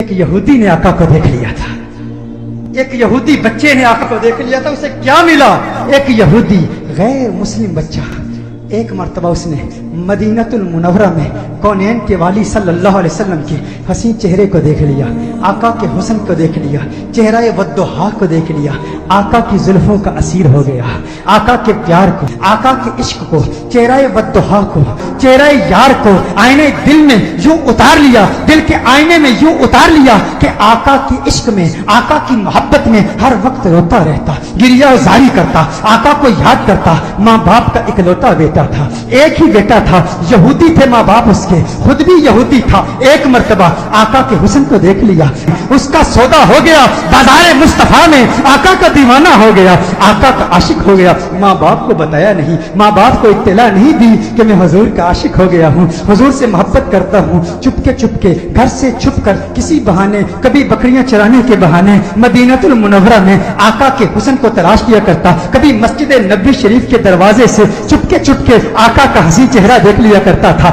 एक यहूदी ने आका को देख लिया था, एक यहूदी बच्चे ने आका को देख लिया था। उसे क्या मिला? एक यहूदी गैर मुस्लिम बच्चा एक मर्तबा उसने मदीनतुल मुनव्वरा में कौनैन के वाली सल्लल्लाहु अलैहि वसल्लम के हसीन चेहरे को देख लिया, आका के हुस्न को देख लिया, चेहरा वद्दुहा को देख लिया, आका की जुल्फों का असीर हो गया, आका के प्यार को, आका के इश्क को, चेहरा वद्दुहा को, चेहरा यार को आईने दिल में यूं उतार लिया, दिल के आईने में यूं उतार लिया कि आका के इश्क में, आका की मोहब्बत में हर वक्त रोता रहता, गिरिया जारी करता, आका को याद करता। माँ बाप का इकलौता बेटा था, एक ही बेटा था, यहूदी थे माँ बाप उसके, खुद भी यहूदी था। एक मर्तबा आका के हुस्न को देख लिया, उसका सौदा हो गया, बाजार मुस्तफा में आका का दीवाना हो गया, आका का आशिक हो गया। माँ बाप को बताया नहीं, माँ बाप को इत्तला नहीं दी कि मैं हुजूर का आशिक हो गया हूँ, हुजूर से मोहब्बत करता हूँ। चुपके चुपके घर से छुपकर किसी बहाने, कभी बकरियां चराने के बहाने मदीनतुल मुनव्वरा में आका के हुस्न को तलाश किया करता, कभी मस्जिद नबी शरीफ के दरवाजे से चुपके चुपके आका का हसीन चेहरा देख लिया करता था,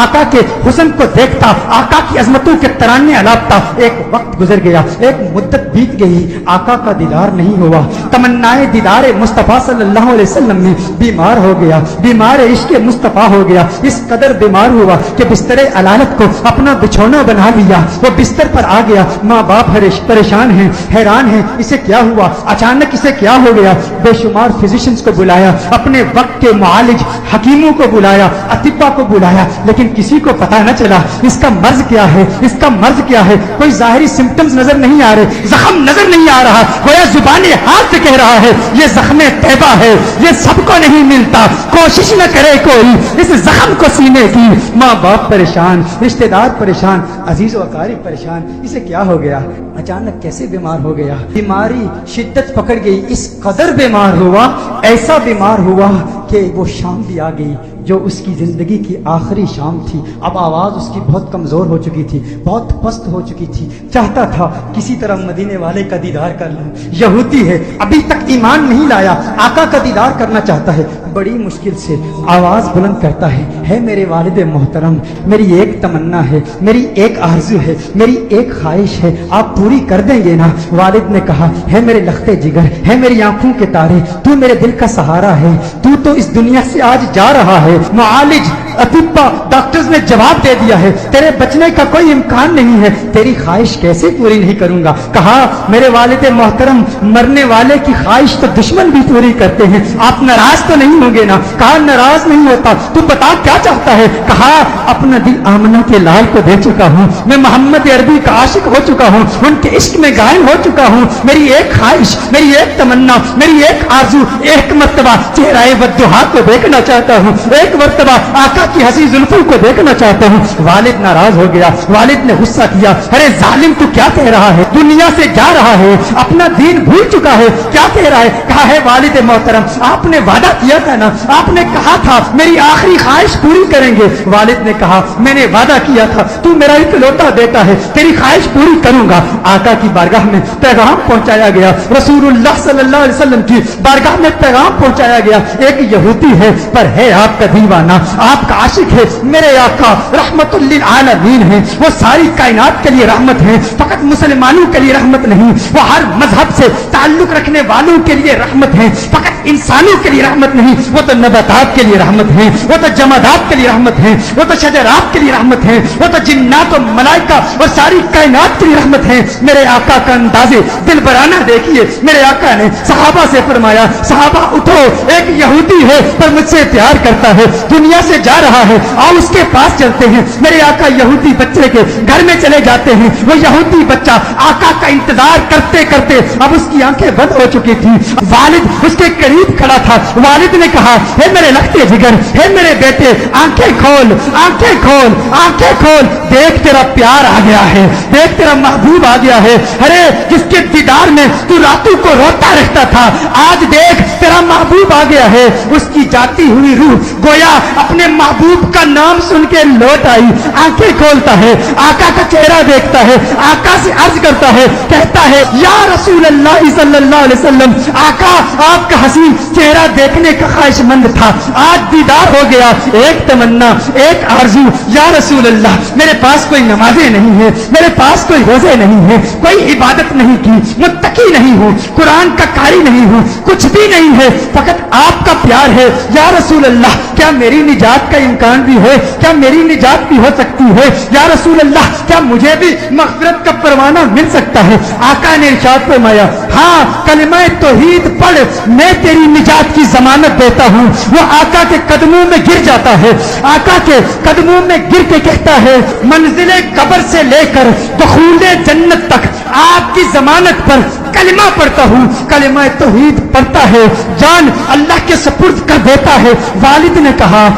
आका के हुस्न को देखता, आका की अजमतों के तराने अलापता। एक वक्त गुजर गया, एक मुद्दत बीत गई, आका का दीदार नहीं हुआ। तमन्नाए दीदार मुस्तफा सल्लल्लाहु अलैहि वसल्लम में बीमार हो गया, बीमार इश्क मुस्तफा हो गया। इस कदर बीमार हुआ कि बिस्तरे अलालत को अपना बिछौना बना लिया, वो बिस्तर पर आ गया। माँ बाप परेशान हैं, हैरान हैं, इसे क्या हुआ, अचानक इसे क्या हो गया। बेशुमार फिजिशियंस को बुलाया, अपने वक्त के मुआलिज हकीमों को बुलाया, अतिब्बा को बुलाया, लेकिन किसी को पता न चला इसका मर्ज क्या है, इसका मर्ज क्या है। कोई जाहिरी सिम्टम्स नजर नहीं आ रहे, जख्म नजर नहीं आ रहा, गोया जुबानी हाथ से कह रहा है ये जख्म तैबा है, ये सबको नहीं मिलता, कोशिश न करे कोई इस जख्म को सीने की। माँ बाप परेशान, रिश्तेदार परेशान, अजीज व अकारीब परेशान, इसे क्या हो गया, अचानक कैसे बीमार हो गया। बीमारी शिद्दत पकड़ गई, इस कदर बीमार हुआ, ऐसा बीमार हुआ कि वो शाम भी आ गई जो उसकी जिंदगी की आखिरी शाम थी। अब आवाज उसकी बहुत कमजोर हो चुकी थी, बहुत पस्त हो चुकी थी। चाहता था किसी तरह मदीने वाले का दीदार कर लूं, यहूदी है, अभी तक ईमान नहीं लाया, आका का दीदार करना चाहता है। बड़ी मुश्किल से आवाज बुलंद करता है मेरे वालिद मोहतरम, मेरी एक तमन्ना है, मेरी एक आरज़ू है, मेरी एक ख्वाहिश है, आप पूरी कर देंगे ना। वालिद ने कहा, है मेरे लखते जिगर, है मेरी आंखों के तारे, तू मेरे दिल का सहारा है, तू तो इस दुनिया से आज जा रहा है। मुआलिज अतिब्बा डॉक्टर्स ने जवाब दे दिया है, तेरे बचने का कोई इम्कान नहीं है, तेरी ख्वाहिश कैसे पूरी नहीं करूंगा। कहा, मेरे वालिद मोहतरम, मरने वाले की ख्वाहिश तो दुश्मन भी पूरी करते हैं, आप नाराज तो नहीं होंगे ना। कहा, नाराज नहीं होता, तू बता क्या चाहता है। कहा, अपना दिल आमना के लाल को दे चुका हूँ, मैं मोहम्मद अरबी का आशिक हो चुका हूँ, उनके इश्क में घायल हो चुका हूँ। मेरी एक ख्वाहिश, मेरी एक तमन्ना, मेरी एक आरज़ू, एक मर्तबा चेहरा वद्दुहा को देखना चाहता हूँ, एक मर्तबा आका की हंसी जुल्फों को देखना चाहता हूँ। वालिद नाराज हो गया, वालिद ने गुस्सा किया, अरे जालिम तू क्या कह रहा है, दुनिया से जा रहा है, अपना दीन भूल चुका है, क्या कह रहा है। कहा है, वालिद मोहतरम, आपने वादा किया था ना, आपने कहा था मेरी आखिरी ख्वाहिश पूरी करेंगे। वालिद ने कहा, मैंने वादा किया था, तू मेरा इकलौता बेटा है, तेरी ख्वाहिश पूरी करूंगा। आका की बारगाह में पैगाम पहुंचाया गया, रसूलुल्लाह सल्लल्लाहु अलैहि वसल्लम की बारगाह में पैगाम पहुंचाया गया। एक यहूदी है पर है आपका दीवाना, आपका आशिक है। मेरे आका रहमतुल लिल आलमीन है, वो सारी कायनात के लिए रहमत है, फकत मुसलमानों के लिए रहमत नहीं, वो हर मजहब से ताल्लुक रखने वालों के लिए रहमत है, फकत इंसानों के लिए रहमत नहीं, वो तो नबातात के लिए रहमत है, वो तो जमादात के लिए रहमत है, वो तो शजरात के लिए रहमत है, वो तो जिन्नात और मलाइका और सारी कायनात के लिए रहमत है। मेरे आका का अंदाजे दिल बराना देखिए, मेरे आका ने सहाबा से फरमाया, सहाबा उठो, एक यहूदी है पर मुझसे प्यार करता है, दुनिया से जा रहा है, आओ उसके पास चलते हैं। मेरे आका यहूदी बच्चे के घर में चले जाते हैं। वो यहूदी बच्चा आका का इंतजार करते करते अब उसकी आंखें बंद हो चुकी थी। वालिद उसके करीब खड़ा था। वालिद ने कहा, हे मेरे लखते जिगर, हे मेरे बेटे, आंखें खोल, आंखें खोल, आंखें खोल, देख तेरा प्यार आ गया है, देख तेरा महबूब आ गया है। अरे जिसके दीदार में तू रातों को रोता रहता था, आज देख तेरा महबूब आ गया है। उसकी जाती हुई रूह گویا اپنے محبوب کا نام سن کے لوٹ آئی، آنکھیں کھولتا ہے، آقا کا چہرہ دیکھتا ہے، آقا سے عرض کرتا ہے، کہتا ہے یا رسول اللہ صلی اللہ علیہ وسلم، آقا آپ کا حسین چہرہ دیکھنے کا خواہش مند تھا، آج دیدار ہو گیا، ایک تمنا، ایک آرزو، یا رسول اللہ میرے پاس کوئی نمازیں نہیں ہے، میرے پاس کوئی روزے نہیں ہے، کوئی عبادت نہیں کی، متقی نہیں ہوں، قرآن کا قاری نہیں ہوں، کچھ بھی نہیں ہے، فقط آپ کا پیار ہے، یا رسول اللہ کیا میری نجات کا امکان بھی ہے، کیا میری نجات بھی ہو سکتی ہے، یا رسول اللہ کیا مجھے بھی مغفرت کا پروانہ مل سکتا ہے؟ آقا نے ارشاد فرمایا ہاں کلمہ توحید پڑھ، میں تیری نجات کی ضمانت دیتا ہوں۔ وہ آقا کے قدموں میں گر جاتا ہے، آقا کے قدموں میں گر کے کہتا ہے منزل قبر سے لے کر دخول جنت تک آپ کی ضمانت پر کلمہ پڑھتا ہوں، کلمہ توحید پڑھتا ہے، جان اللہ کے سپرد کر دیتا ہے۔ والد نے کہا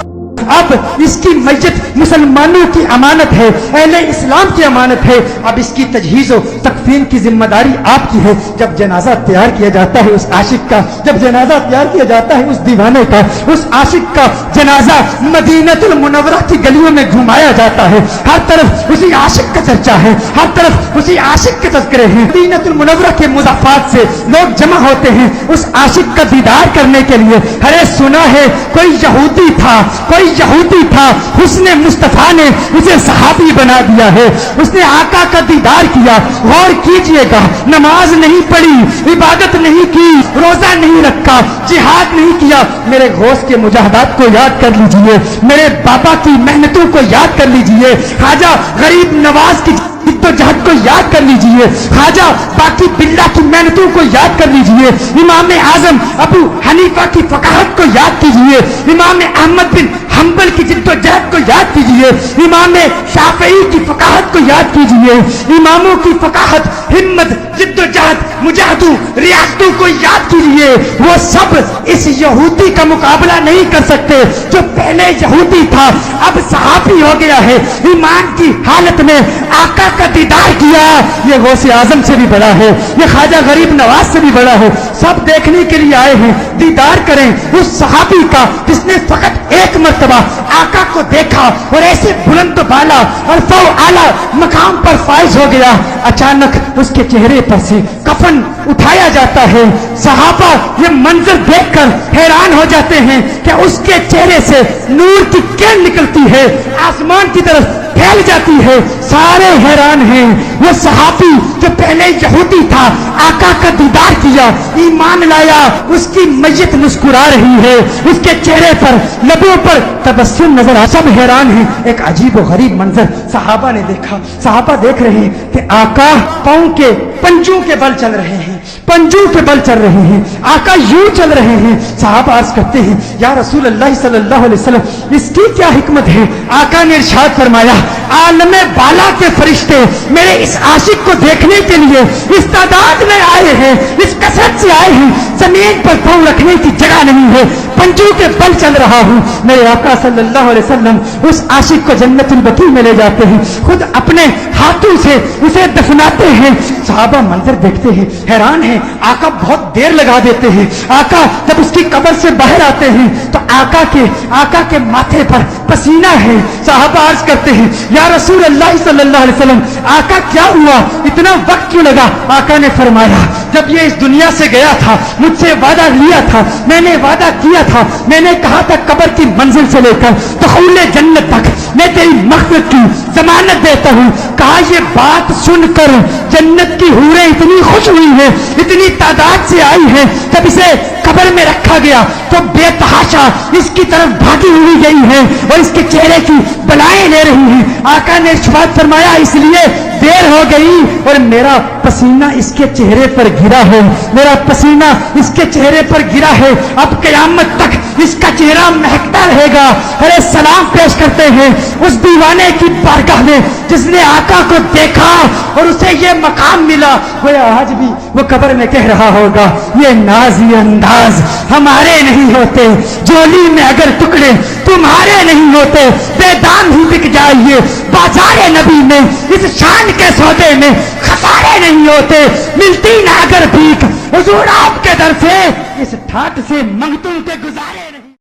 اب اس کی میت مسلمانوں کی امانت ہے، اہل اسلام کی امانت ہے، اب اس کی تجہیز و تکفین کی ذمہ داری آپ کی ہے۔ جب جنازہ تیار کیا جاتا ہے اس عاشق کا، جب جنازہ تیار کیا جاتا ہے اس دیوانے کا، اس عاشق کا جنازہ مدینہ المنورہ کی گلیوں میں گھمایا جاتا ہے، ہر طرف اسی عاشق کا چرچا ہے، ہر طرف اسی عاشق کے تذکرے ہیں۔ مدینہ المنورہ کے مضافات سے لوگ جمع ہوتے ہیں اس عاشق کا دیدار کرنے کے لیے۔ ارے سنا ہے کوئی یہودی تھا، کوئی یہودی تھا، حسن مصطفیٰ نے اسے صحابی بنا دیا ہے، اس نے آقا کا دیدار کیا۔ غور کیجئے گا، نماز نہیں پڑھی، عبادت نہیں کی، روزہ نہیں رکھا، جہاد نہیں کیا، میرے غوث کے مجاہدات کو یاد کر لیجئے، میرے بابا کی محنتوں کو یاد کر لیجئے، خواجہ غریب نواز کی جہد کو یاد کر لیجئے، خواجہ باقی باللہ کی محنتوں کو یاد کر لیجئے، امام اعظم ابو حنیفہ کی فقاہت کو یاد کیجئے، امام احمد بن حنبل کی جد و جہد کو یاد کیجئے، امام شافعی کی فقاہت کو یاد کیجئے، اماموں کی فقاہت، ہمت، جد و جہد، مجاہدوں، ریاستوں کو یاد کیجئے۔ وہ سب اس یہودی کا مقابلہ نہیں کر سکتے جو پہلے یہودی تھا اب صحابی ہو گیا ہے، ایمان کی حالت میں آقا کا دیدار کیا۔ یہ غوث اعظم سے بھی بڑا ہے، یہ خواجہ غریب نواز سے بھی بڑا ہے، سب دیکھنے کے لیے آئے ہیں، دیدار کریں اس صحابی کا جس نے فقط ایک مرتبہ آقا کو دیکھا اور ایسے بلند بالا اور فو اعلیٰ مقام پر فائز ہو گیا۔ اچانک اس کے چہرے پر سے کفن اٹھایا جاتا ہے، صحابہ یہ منظر دیکھ کر حیران ہو جاتے ہیں کہ اس کے چہرے سے نور کی کرن نکلتی ہے، آسمان کی طرف پھیل جاتی ہے، سارے حیران ہیں۔ وہ صحابی جو پہلے یہودی تھا آقا کا دیدار کیا، ایمان لایا، اس کی میت مسکرا رہی ہے، اس کے چہرے پر لبوں پر تبسم نظر آ، سب حیران ہیں۔ ایک عجیب و غریب منظر صحابہ نے دیکھا، صحابہ دیکھ رہے ہیں کہ آقا پاؤں کے پنجوں کے بل چل رہے ہیں، پنجوں کے بل چل رہے ہیں، آقا یوں چل رہے ہیں۔ صحابہ عرض کرتے ہیں یا رسول اللہ صلی اللہ علیہ وسلم اس کی کیا حکمت ہے؟ آقا نے ارشاد فرمایا عالم بالا کے فرشتے میرے اس عاشق کو دیکھنے کے لیے اس تعداد میں آئے ہیں، اس کثرت سے آئے ہیں، زمین پر پاؤں رکھنے کی جگہ نہیں ہے، پنجوں کے بل چل رہا ہوں۔ میرے آقا صلی اللہ علیہ وسلم اس عاشق کو جنت البقیع میں لے جاتے ہیں، خود اپنے ہاتھوں سے اسے دفناتے ہیں۔ صحابہ منظر دیکھتے ہیں، حیران ہیں، آقا بہت دیر لگا دیتے ہیں۔ آقا جب اس کی قبر سے باہر آتے ہیں تو آقا کے ماتھے پر پسینہ ہے۔ صحابہ عرض کرتے ہیں یا رسول اللہ صلی اللہ علیہ وسلم آقا کیا ہوا، اتنا وقت کیوں لگا؟ آقا نے فرمایا جب یہ اس دنیا سے گیا تھا مجھ سے وعدہ لیا تھا، میں نے وعدہ کیا تھا، میں نے کہا تھا قبر کی منزل سے لے کر دخول جنت تک میں تیری مغفرت کی ضمانت دیتا ہوں۔ کہا یہ بات سن کر جنت کی حوریں اتنی خوش ہوئی ہیں، اتنی تعداد سے آئی ہیں، جب اسے قبر میں رکھا گیا تو بے تحاشا اس کی طرف بھاگی ہوئی گئی ہیں اور اس کے چہرے کی بلائیں لے رہی ہیں۔ آقا نے ارشاد فرمایا اس لیے دیر ہو گئی اور میرا پسینہ اس کے چہرے پر گرا ہے، میرا پسینہ اس کے چہرے پر گرا ہے، اب قیامت تک اس کا چہرہ مہکتا رہے گا۔ ارے سلام پیش کرتے ہیں اس دیوانے کی بارگاہ میں جس نے آقا کو دیکھا اور اسے یہ مقام ملا۔ گویا آج بھی وہ قبر میں کہہ رہا ہوگا یہ نازی انداز ہمارے نہیں ہوتے، جولی میں اگر ٹکڑے تمہارے نہیں ہوتے، بے دام ہی بک جائیے بازار نبی میں، اس شان کے سودے میں خسارے نہیں ہوتے، ملتی نہ اگر بھیک حضور آپ کے در سے، اس ٹھاٹ سے منگتوں کے گزارے نہیں۔